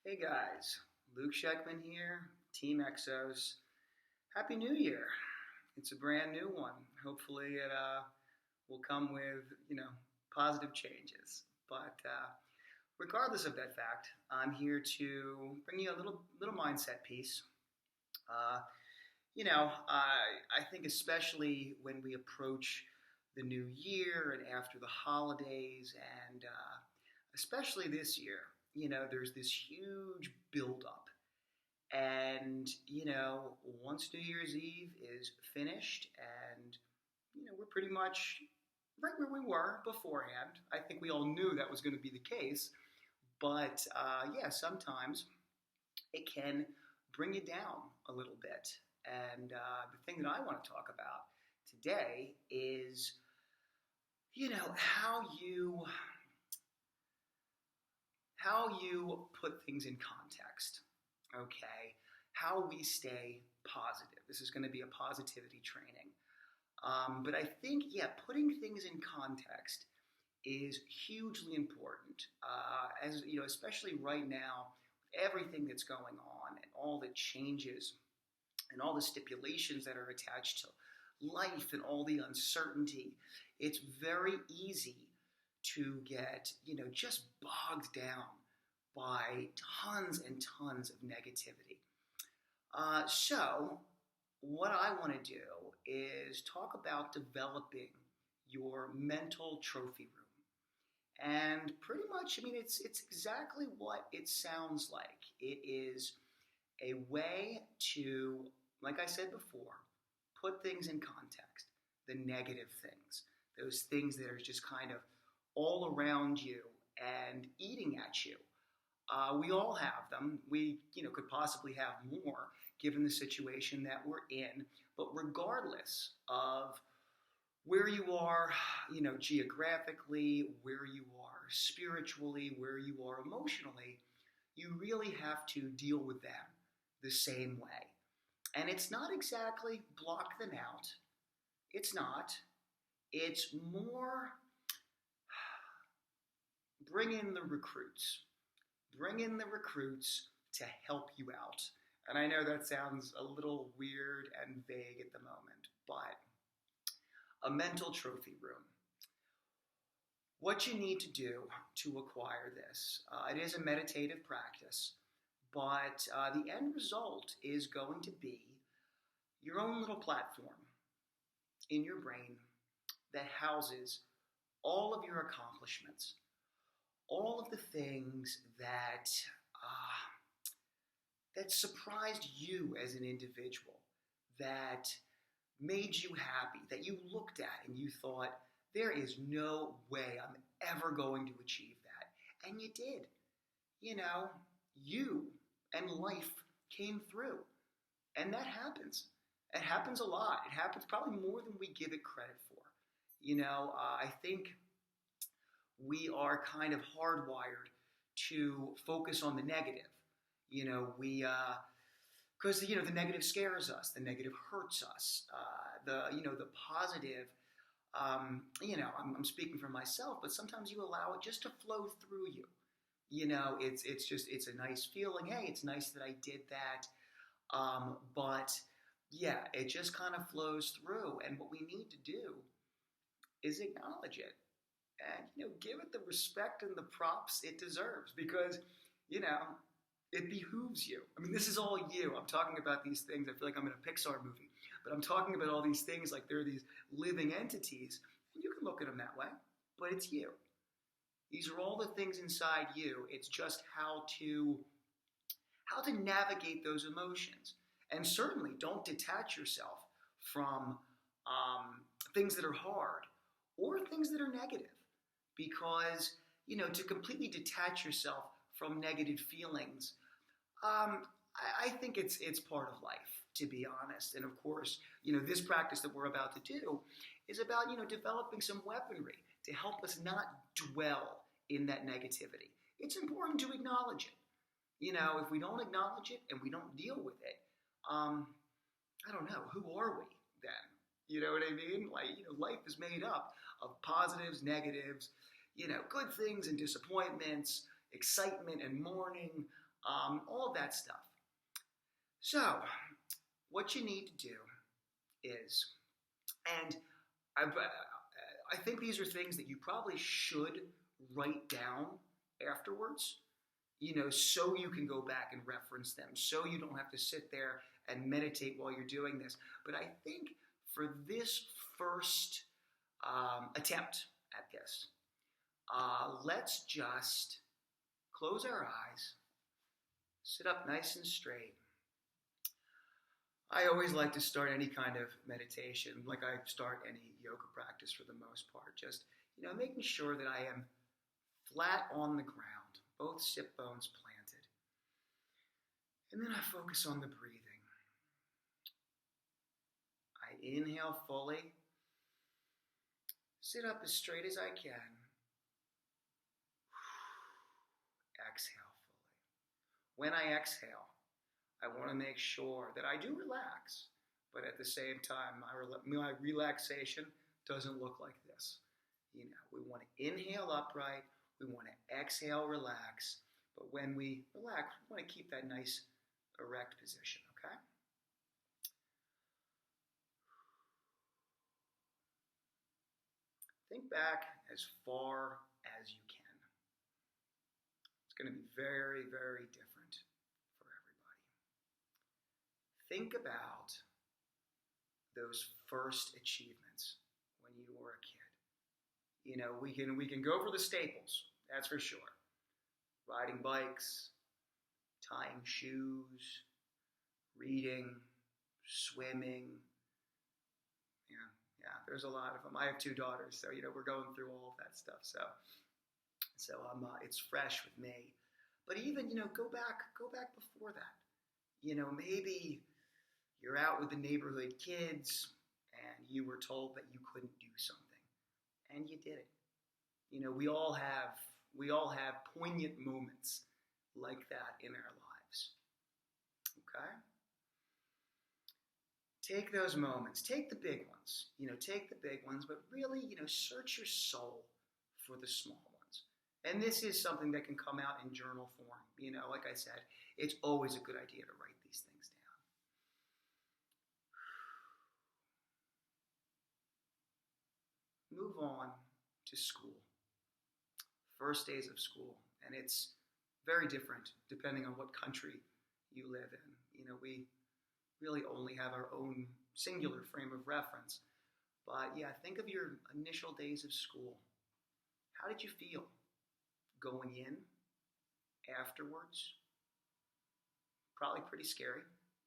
Hey guys, Luke Scheckman here, Team Exos. Happy New Year! It's a brand new one. Hopefully, it will come with positive changes. But regardless of that fact, I'm here to bring you a little mindset piece. Uh, I think especially when we approach the new year and after the holidays, and especially this year, there's this huge buildup. And, once New Year's Eve is finished and, we're pretty much right where we were beforehand. I think we all knew that was going to be the case. But, yeah, sometimes it can bring you down a little bit. And the thing that I want to talk about today is, how you put things in context. Okay, how we stay positive. This is going to be a positivity training. But I think, yeah, putting things in context is hugely important. As you know, especially right now, everything that's going on and all the changes and all the stipulations that are attached to life and all the uncertainty, it's very easy to get, just bogged down by tons and tons of negativity. So, what I want to do is talk about developing your mental trophy room. And pretty much, it's exactly what it sounds like. It is a way to, like I said before, put things in context, the negative things, those things that are just kind of all around you and eating at you. We all have them. We, could possibly have more given the situation that we're in. But regardless of where you are, geographically, where you are spiritually, where you are emotionally, you really have to deal with them the same way. And it's not exactly block them out. It's not. It's more bring in the recruits. Bring in the recruits to help you out. And I know that sounds a little weird and vague at the moment, but a mental trophy room. What you need to do to acquire this, it is a meditative practice, but the end result is going to be your own little platform in your brain that houses all of your accomplishments, all of the things that surprised you as an individual, that made you happy, that you looked at and you thought, there is no way I'm ever going to achieve that. And you did. You and life came through. And that happens. It happens a lot. It happens probably more than we give it credit for. I think we are kind of hardwired to focus on the negative. Because the negative scares us, the negative hurts us. The positive, I'm speaking for myself, but sometimes you allow it just to flow through you. It's a nice feeling. Hey, it's nice that I did that. But yeah, it just kind of flows through. And what we need to do is acknowledge it and, give it the respect and the props it deserves because, it behooves you. This is all you. I'm talking about these things. I feel like I'm in a Pixar movie, but I'm talking about all these things like they're these living entities, and you can look at them that way, but it's you. These are all the things inside you. It's just how to navigate those emotions. And certainly don't detach yourself from things that are hard or things that are negative. Because, to completely detach yourself from negative feelings, I think it's part of life, to be honest. And of course, this practice that we're about to do is about, developing some weaponry to help us not dwell in that negativity. It's important to acknowledge it. If we don't acknowledge it and we don't deal with it, I don't know, who are we then? You know what I mean? Life is made up of positives, negatives, good things and disappointments, excitement and mourning. all of that stuff. So, what you need to do is, and I think these are things that you probably should write down afterwards, so you can go back and reference them, so you don't have to sit there and meditate while you're doing this. But I think for this first attempt at this, let's just close our eyes, sit up nice and straight. I always like to start any kind of meditation, like I start any yoga practice for the most part, just, making sure that I am flat on the ground, both sit bones planted. And then I focus on the breathing. I inhale fully, sit up as straight as I can, exhale fully. When I exhale, I want to make sure that I do relax, but at the same time, my relaxation doesn't look like this. We want to inhale upright, we want to exhale relax, but when we relax, we want to keep that nice erect position, okay? Think back as far as you can. It's going to be very, very different for everybody. Think about those first achievements when you were a kid. We can go for the staples, that's for sure. Riding bikes, tying shoes, reading, swimming. Yeah, there's a lot of them. I have 2 daughters, so we're going through all of that stuff. So it's fresh with me. But even go back before that. Maybe you're out with the neighborhood kids and you were told that you couldn't do something, and you did it. We all have poignant moments like that in our lives. Okay? Take those moments. Take the big ones. But really, search your soul for the small ones. And this is something that can come out in journal form. Like I said, it's always a good idea to write these things down. Move on to school. First days of school. And it's very different depending on what country you live in. We really only have our own singular frame of reference. But yeah, think of your initial days of school. How did you feel going in, afterwards? Probably pretty scary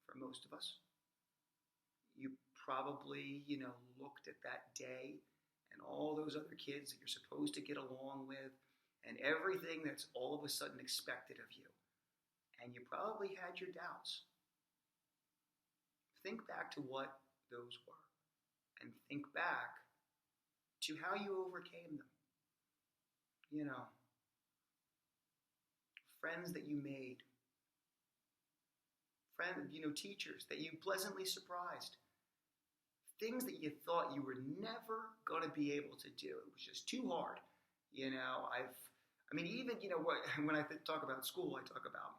for most of us. You probably, looked at that day and all those other kids that you're supposed to get along with and everything that's all of a sudden expected of you. And you probably had your doubts. Think back to what those were and think back to how you overcame them. Friends that you made. Teachers that you pleasantly surprised. Things that you thought you were never going to be able to do. It was just too hard. Even, when I talk about school, I talk about,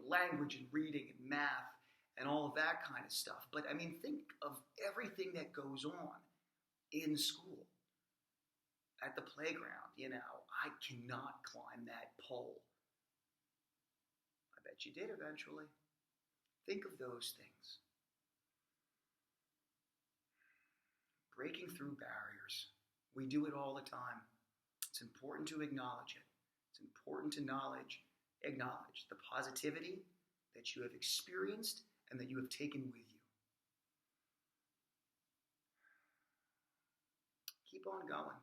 language and reading and math and all of that kind of stuff. But think of everything that goes on in school. At the playground, I cannot climb that pole. I bet you did eventually. Think of those things. Breaking through barriers. We do it all the time. It's important to acknowledge it. It's important to acknowledge the positivity that you have experienced and that you have taken with you. Keep on going.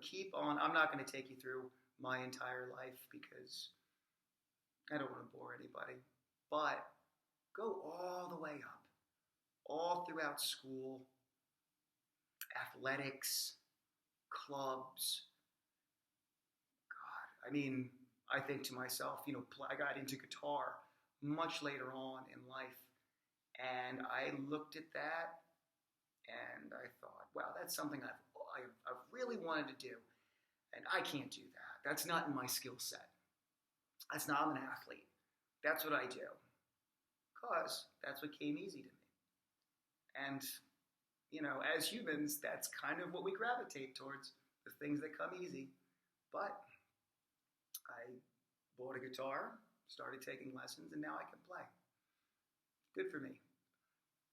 Keep on. I'm not going to take you through my entire life because I don't want to bore anybody. But go all the way up, all throughout school, athletics, clubs. God, I think to myself, I got into guitar much later on in life. And I looked at that and I thought, wow, that's something I've really wanted to do. And I can't do that. That's not in my skill set. That's not, I'm an athlete. That's what I do. Because that's what came easy to me. And, as humans, that's kind of what we gravitate towards, the things that come easy. But I bought a guitar, started taking lessons, and now I can play. Good for me.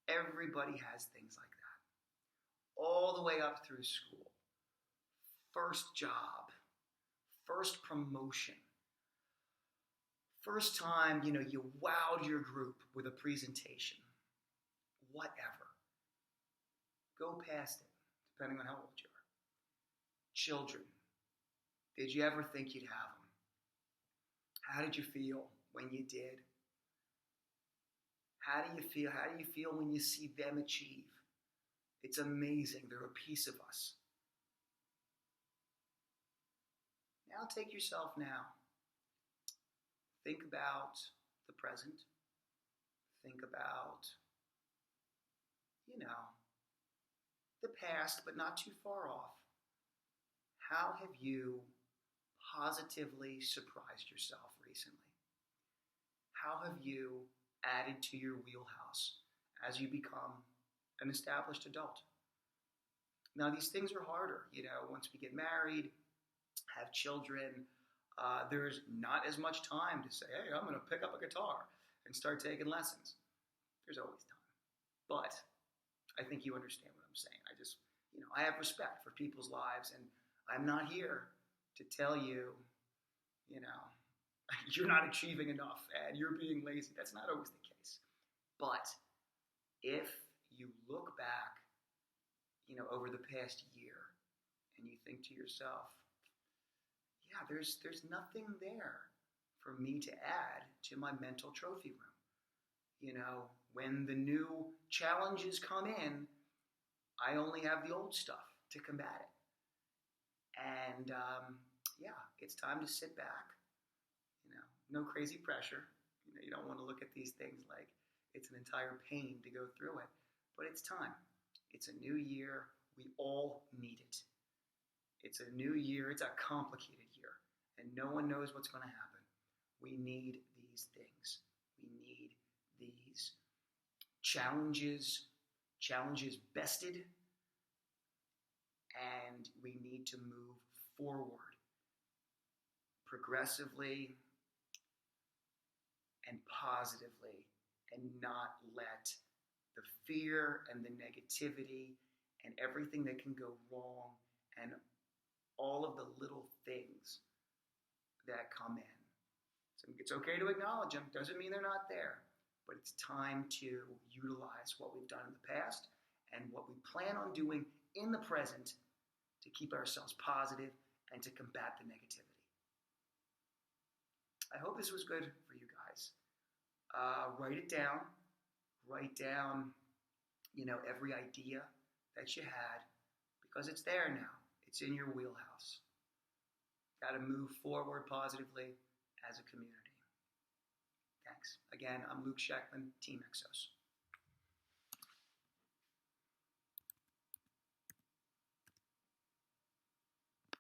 Everybody has things like that. All the way up through school. First job. First promotion. First time, you wowed your group with a presentation. Whatever. Go past it, depending on how old you are. Children. Did you ever think you'd have them? How did you feel when you did? How do you feel? How do you feel when you see them achieve? It's amazing. They're a piece of us. Now take yourself now. Think about the present. Think about, the past, but not too far off. How have you positively surprised yourself recently? How have you added to your wheelhouse as you become an established adult? Now, these things are harder. Once we get married, have children, there's not as much time to say, hey, I'm going to pick up a guitar and start taking lessons. There's always time. But I think you understand what I'm saying. I have respect for people's lives, and I'm not here to tell you, you're not achieving enough and you're being lazy. That's not always the case. But if you look back, over the past year and you think to yourself, yeah, there's nothing there for me to add to my mental trophy room. When the new challenges come in, I only have the old stuff to combat it. And it's time to sit back. No crazy pressure. You don't want to look at these things like it's an entire pain to go through it. But it's time. It's a new year. We all need it. It's a new year. It's a complicated year. And no one knows what's going to happen. We need these things. We need these challenges bested. And we need to move forward progressively and positively, and not let the fear and the negativity and everything that can go wrong and all of the little things that come in. So it's okay to acknowledge them. Doesn't mean they're not there. But it's time to utilize what we've done in the past and what we plan on doing in the present to keep ourselves positive and to combat the negativity. I hope this was good for you guys. Write it down. Write down, every idea that you had, because it's there now. It's in your wheelhouse. Got to move forward positively as a community. Thanks. Again, I'm Luke Sheckman, Team Exos.